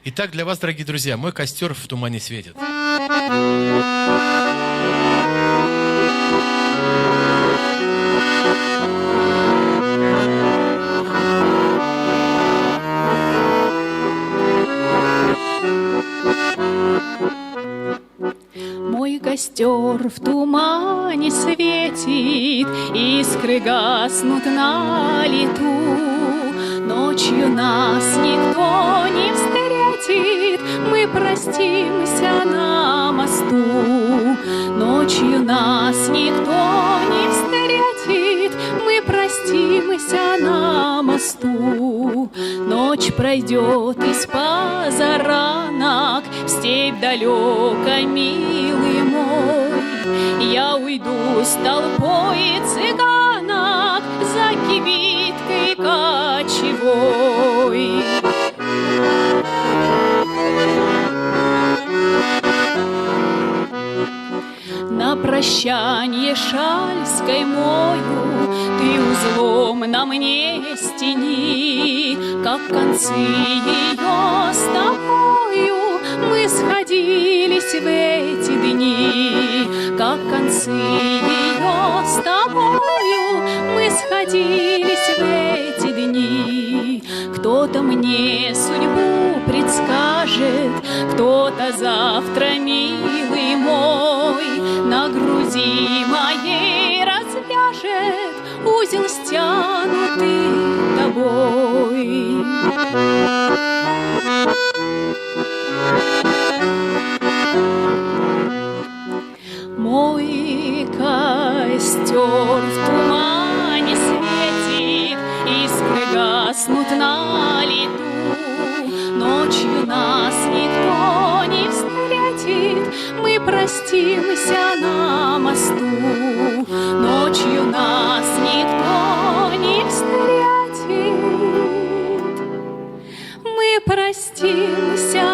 Итак, для вас, дорогие друзья, мой костер в тумане светит. Мой костер в тумане светит, искры гаснут на лету. Ночью нас никто не встретит, мы простимся на мосту. Ночью нас никто не встретит, мы простимся на мосту. Ночь пройдет из позаранок в степь далеко, милый мой. Я уйду с толпой цыганок за кибиткой кочевой. На прощанье шаль скаймою ты узлом на мне стяни, как концы ее с тобою мы сходились в эти дни, как концы ее с тобою мы сходились в эти дни. Кто-то мне судьбу предскажет, кто-то завтра, милый мой, на груди моей развяжет узел, стянутый тобой. Мой костер в тумане светит, искры гаснут на лету. Ночью нас никто не встретит, мы простимся на мосту. Ночью нас никто не встретит, мы простимся